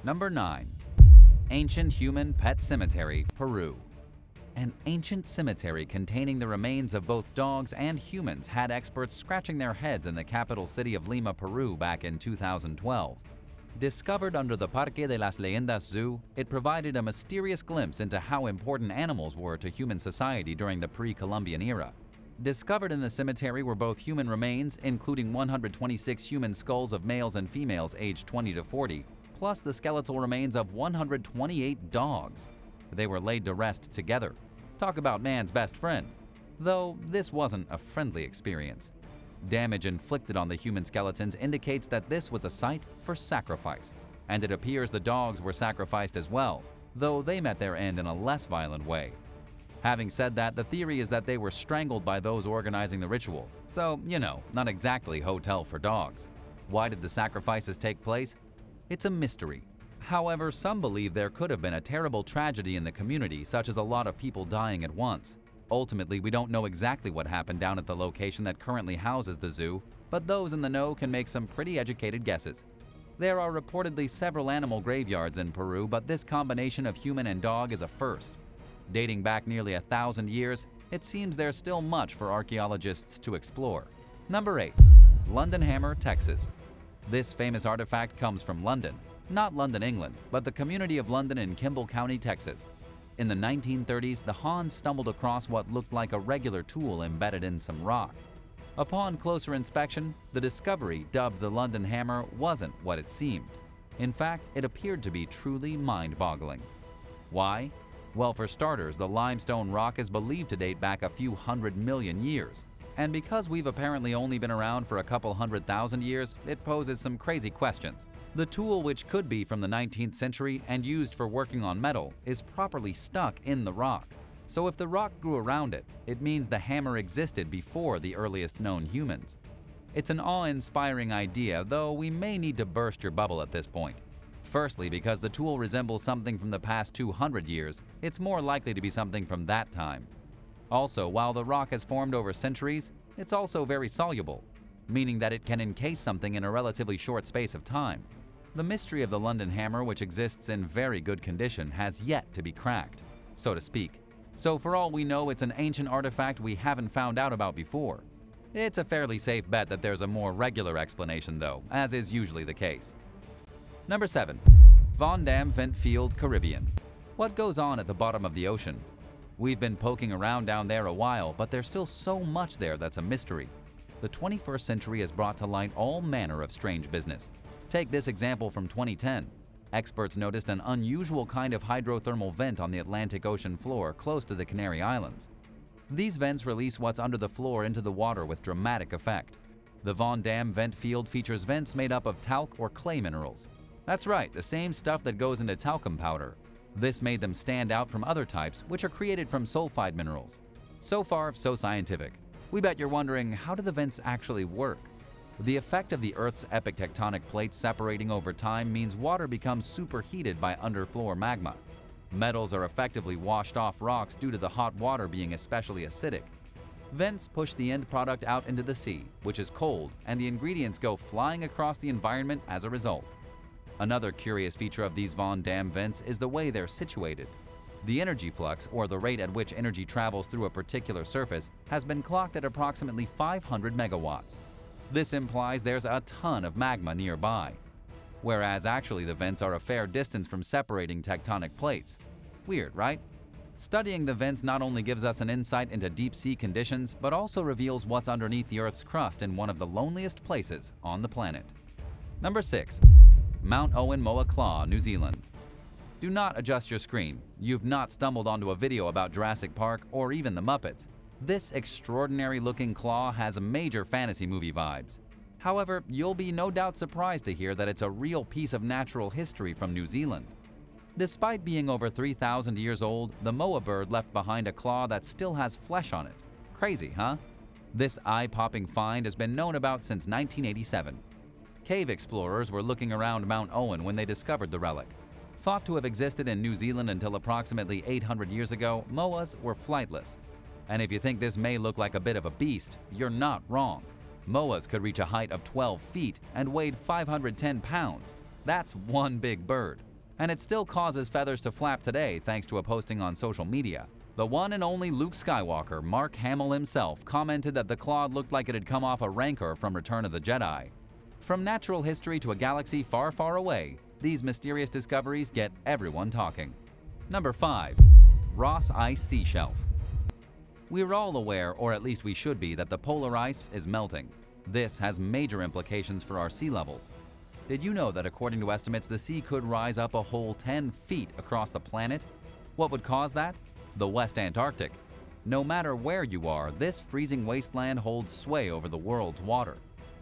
Number 9. Ancient Human Pet Cemetery, Peru. An ancient cemetery containing the remains of both dogs and humans had experts scratching their heads in the capital city of Lima, Peru back in 2012. Discovered under the Parque de las Leyendas Zoo, it provided a mysterious glimpse into how important animals were to human society during the pre-Columbian era. Discovered in the cemetery were both human remains, including 126 human skulls of males and females aged 20 to 40, plus the skeletal remains of 128 dogs. They were laid to rest together. Talk about man's best friend. Though this wasn't a friendly experience. Damage inflicted on the human skeletons indicates that this was a site for sacrifice, and it appears the dogs were sacrificed as well, though they met their end in a less violent way. Having said that, the theory is that they were strangled by those organizing the ritual, so, not exactly hotel for dogs. Why did the sacrifices take place? It's a mystery. However, some believe there could have been a terrible tragedy in the community, such as a lot of people dying at once. Ultimately, we don't know exactly what happened down at the location that currently houses the zoo, but those in the know can make some pretty educated guesses. There are reportedly several animal graveyards in Peru, but this combination of human and dog is a first. Dating back nearly 1,000 years, it seems there's still much for archaeologists to explore. Number 8. London Hammer, Texas. This famous artifact comes from London. Not London, England, but the community of London in Kimball County, Texas. In the 1930s, the Hans stumbled across what looked like a regular tool embedded in some rock. Upon closer inspection, the discovery, dubbed the London Hammer, wasn't what it seemed. In fact, it appeared to be truly mind-boggling. Why? Well, for starters, the limestone rock is believed to date back a few 100 million years. And because we've apparently only been around for a couple 100,000 years, it poses some crazy questions. The tool, which could be from the 19th century and used for working on metal, is properly stuck in the rock. So if the rock grew around it, it means the hammer existed before the earliest known humans. It's an awe-inspiring idea, though we may need to burst your bubble at this point. Firstly, because the tool resembles something from the past 200 years, it's more likely to be something from that time. Also, while the rock has formed over centuries, it's also very soluble, meaning that it can encase something in a relatively short space of time. The mystery of the London Hammer, which exists in very good condition, has yet to be cracked, so to speak. So for all we know, it's an ancient artifact we haven't found out about before. It's a fairly safe bet that there's a more regular explanation though, as is usually the case. Number 7. Damme Vent Field, Caribbean. What goes on at the bottom of the ocean? We've been poking around down there a while, but there's still so much there that's a mystery. The 21st century has brought to light all manner of strange business. Take this example from 2010. Experts noticed an unusual kind of hydrothermal vent on the Atlantic Ocean floor close to the Canary Islands. These vents release what's under the floor into the water with dramatic effect. The Damme Vent Field features vents made up of talc or clay minerals. That's right, the same stuff that goes into talcum powder. This made them stand out from other types, which are created from sulfide minerals. So far, so scientific. We bet you're wondering, how do the vents actually work? The effect of the Earth's epic tectonic plates separating over time means water becomes superheated by underfloor magma. Metals are effectively washed off rocks due to the hot water being especially acidic. Vents push the end product out into the sea, which is cold, and the ingredients go flying across the environment as a result. Another curious feature of these Damme vents is the way they're situated. The energy flux, or the rate at which energy travels through a particular surface, has been clocked at approximately 500 megawatts. This implies there's a ton of magma nearby, whereas actually the vents are a fair distance from separating tectonic plates. Weird, right? Studying the vents not only gives us an insight into deep-sea conditions, but also reveals what's underneath the Earth's crust in one of the loneliest places on the planet. Number 6. Mount Owen Moa Claw, New Zealand. Do not adjust your screen. You've not stumbled onto a video about Jurassic Park or even the Muppets. This extraordinary-looking claw has major fantasy movie vibes. However, you'll be no doubt surprised to hear that it's a real piece of natural history from New Zealand. Despite being over 3,000 years old, the moa bird left behind a claw that still has flesh on it. Crazy, huh? This eye-popping find has been known about since 1987. Cave explorers were looking around Mount Owen when they discovered the relic. Thought to have existed in New Zealand until approximately 800 years ago, moas were flightless. And if you think this may look like a bit of a beast, you're not wrong. Moas could reach a height of 12 feet and weighed 510 pounds. That's one big bird. And it still causes feathers to flap today thanks to a posting on social media. The one and only Luke Skywalker, Mark Hamill himself, commented that the clod looked like it had come off a Rancor from Return of the Jedi. From natural history to a galaxy far, far away, these mysterious discoveries get everyone talking. Number 5. Ross Ice Sea Shelf. We're all aware, or at least we should be, that the polar ice is melting. This has major implications for our sea levels. Did you know that according to estimates, the sea could rise up a whole 10 feet across the planet? What would cause that? The West Antarctic. No matter where you are, this freezing wasteland holds sway over the world's water.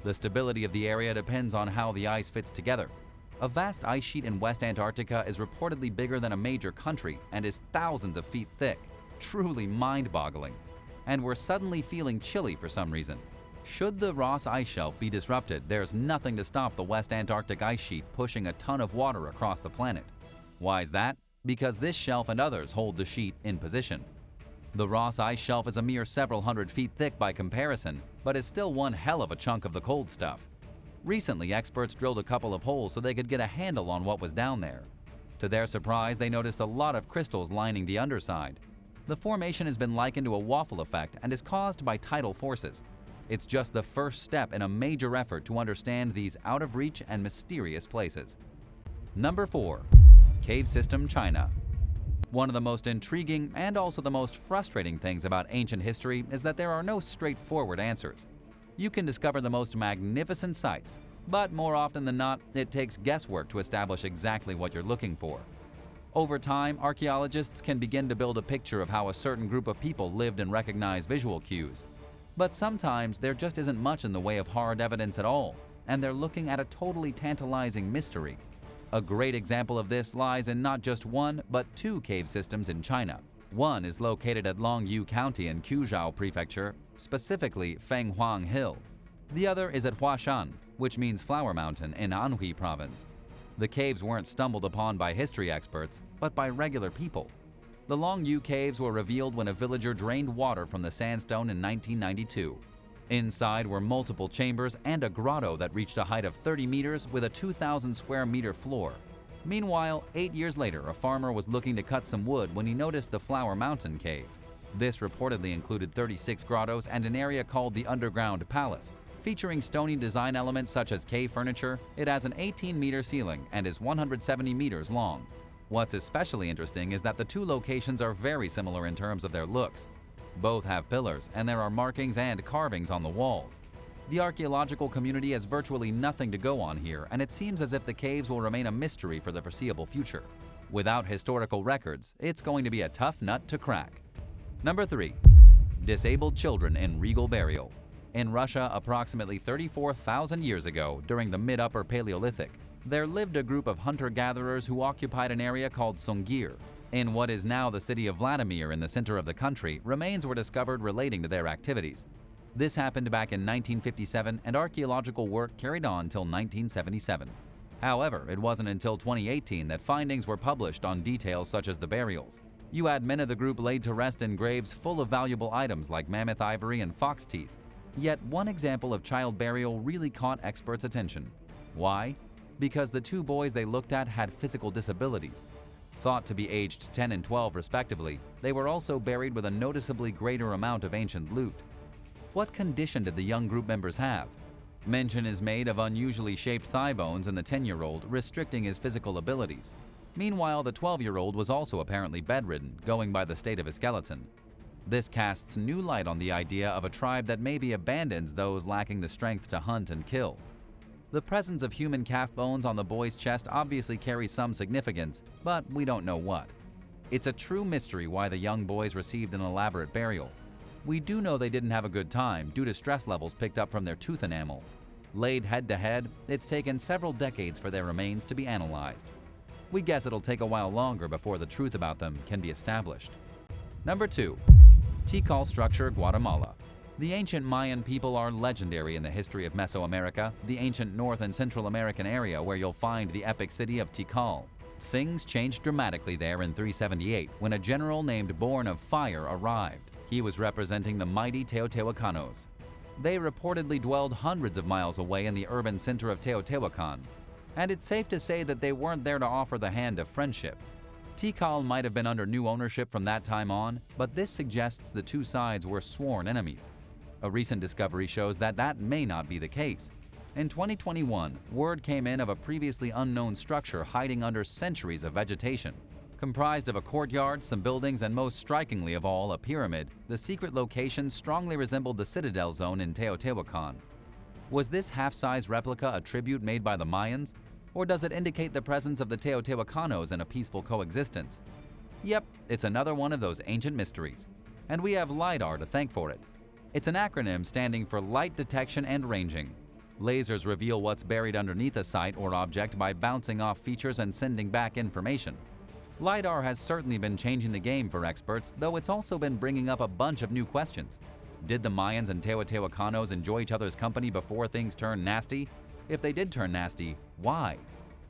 The stability of the area depends on how the ice fits together. A vast ice sheet in West Antarctica is reportedly bigger than a major country and is thousands of feet thick. Truly mind-boggling. And we're suddenly feeling chilly for some reason. Should the Ross Ice Shelf be disrupted, there's nothing to stop the West Antarctic ice sheet pushing a ton of water across the planet. Why is that? Because this shelf and others hold the sheet in position. The Ross Ice Shelf is a mere several hundred feet thick by comparison, but is still one hell of a chunk of the cold stuff. Recently, experts drilled a couple of holes so they could get a handle on what was down there. To their surprise, they noticed a lot of crystals lining the underside. The formation has been likened to a waffle effect and is caused by tidal forces. It's just the first step in a major effort to understand these out-of-reach and mysterious places. Number 4. Cave System, China. One of the most intriguing and also the most frustrating things about ancient history is that there are no straightforward answers. You can discover the most magnificent sights, but more often than not, it takes guesswork to establish exactly what you're looking for. Over time, archaeologists can begin to build a picture of how a certain group of people lived and recognize visual cues. But sometimes there just isn't much in the way of hard evidence at all, and they're looking at a totally tantalizing mystery. A great example of this lies in not just one, but 2 cave systems in China. One is located at Longyu County in Quzhou Prefecture, specifically Fenghuang Hill. The other is at Huashan, which means Flower Mountain, in Anhui Province. The caves weren't stumbled upon by history experts, but by regular people. The Longyu Caves were revealed when a villager drained water from the sandstone in 1992. Inside were multiple chambers and a grotto that reached a height of 30 meters with a 2,000 square meter floor. Meanwhile, 8 years later, a farmer was looking to cut some wood when he noticed the Flower Mountain Cave. This reportedly included 36 grottos and an area called the Underground Palace. Featuring stony design elements such as cave furniture, it has an 18-meter ceiling and is 170 meters long. What's especially interesting is that the 2 locations are very similar in terms of their looks. Both have pillars, and there are markings and carvings on the walls. The archaeological community has virtually nothing to go on here, and it seems as if the caves will remain a mystery for the foreseeable future. Without historical records, it's going to be a tough nut to crack. Number 3. Disabled children in Regal burial. In Russia, approximately 34,000 years ago, during the mid-upper Paleolithic, there lived a group of hunter-gatherers who occupied an area called Sungir. In what is now the city of Vladimir in the center of the country, remains were discovered relating to their activities. This happened back in 1957, and archaeological work carried on until 1977. However, it wasn't until 2018 that findings were published on details such as the burials. You had men of the group laid to rest in graves full of valuable items like mammoth ivory and fox teeth. Yet one example of child burial really caught experts' attention. Why? Because the 2 boys they looked at had physical disabilities. Thought to be aged 10 and 12 respectively, they were also buried with a noticeably greater amount of ancient loot. What condition did the young group members have? Mention is made of unusually shaped thigh bones in the 10-year-old, restricting his physical abilities. Meanwhile, the 12-year-old was also apparently bedridden, going by the state of his skeleton. This casts new light on the idea of a tribe that maybe abandons those lacking the strength to hunt and kill. The presence of human calf bones on the boy's chest obviously carries some significance, but we don't know what. It's a true mystery why the young boys received an elaborate burial. We do know they didn't have a good time due to stress levels picked up from their tooth enamel. Laid head-to-head, it's taken several decades for their remains to be analyzed. We guess it'll take a while longer before the truth about them can be established. Number 2. Tikal Structure, Guatemala. The ancient Mayan people are legendary in the history of Mesoamerica, the ancient North and Central American area where you'll find the epic city of Tikal. Things changed dramatically there in 378 when a general named Born of Fire arrived. He was representing the mighty Teotihuacanos. They reportedly dwelled hundreds of miles away in the urban center of Teotihuacan. and it's safe to say that they weren't there to offer the hand of friendship. Tikal might have been under new ownership from that time on, but this suggests the two sides were sworn enemies. A recent discovery shows that that may not be the case. In 2021, word came in of a previously unknown structure hiding under centuries of vegetation. Comprised of a courtyard, some buildings, and most strikingly of all, a pyramid, the secret location strongly resembled the Citadel Zone in Teotihuacan. Was this half-size replica a tribute made by the Mayans? Or does it indicate the presence of the Teotihuacanos in a peaceful coexistence? Yep, it's another one of those ancient mysteries. And we have LiDAR to thank for it. It's an acronym standing for Light Detection and Ranging. Lasers reveal what's buried underneath a site or object by bouncing off features and sending back information. LiDAR has certainly been changing the game for experts, though it's also been bringing up a bunch of new questions. Did the Mayans and Teotihuacanos enjoy each other's company before things turned nasty? If they did turn nasty, why?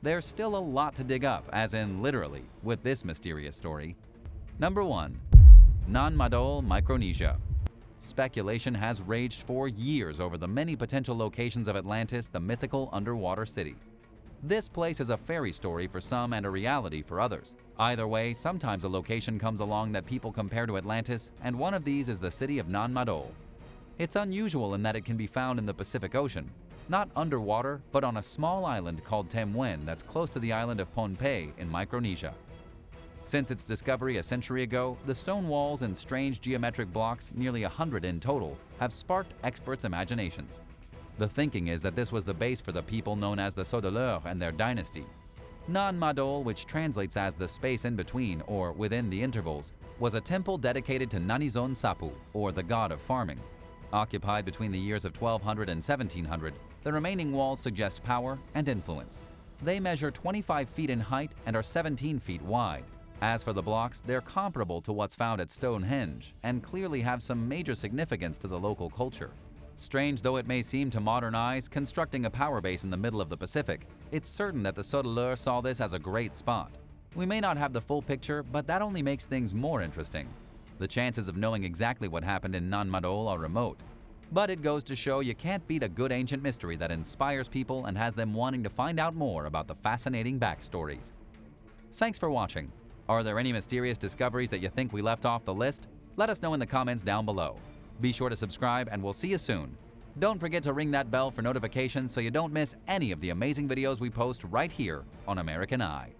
There's still a lot to dig up, as in literally, with this mysterious story. Number 1. NonMadol Micronesia. Speculation has raged for years over the many potential locations of Atlantis, the mythical underwater city. This place is a fairy story for some and a reality for others. Either way, sometimes a location comes along that people compare to Atlantis, and one of these is the city of NonMadol. It's unusual in that it can be found in the Pacific Ocean, not underwater, but on a small island called Temwen that's close to the island of Pohnpei in Micronesia. Since its discovery a century ago, the stone walls and strange geometric blocks, nearly 100 in total, have sparked experts' imaginations. The thinking is that this was the base for the people known as the Saudeleurs and their dynasty. NonMadol, which translates as the space in between or within the intervals, was a temple dedicated to Nanizon Sapu, or the god of farming. Occupied between the years of 1200 and 1700, the remaining walls suggest power and influence. They measure 25 feet in height and are 17 feet wide. As for the blocks, they're comparable to what's found at Stonehenge and clearly have some major significance to the local culture. Strange though it may seem to modern eyes, constructing a power base in the middle of the Pacific, it's certain that the Saudeleurs saw this as a great spot. We may not have the full picture, but that only makes things more interesting. The chances of knowing exactly what happened in NonMadol are remote. But it goes to show you can't beat a good ancient mystery that inspires people and has them wanting to find out more about the fascinating backstories. Thanks for watching. Are there any mysterious discoveries that you think we left off the list? Let us know in the comments down below. Be sure to subscribe and we'll see you soon. Don't forget to ring that bell for notifications so you don't miss any of the amazing videos we post right here on American Eye.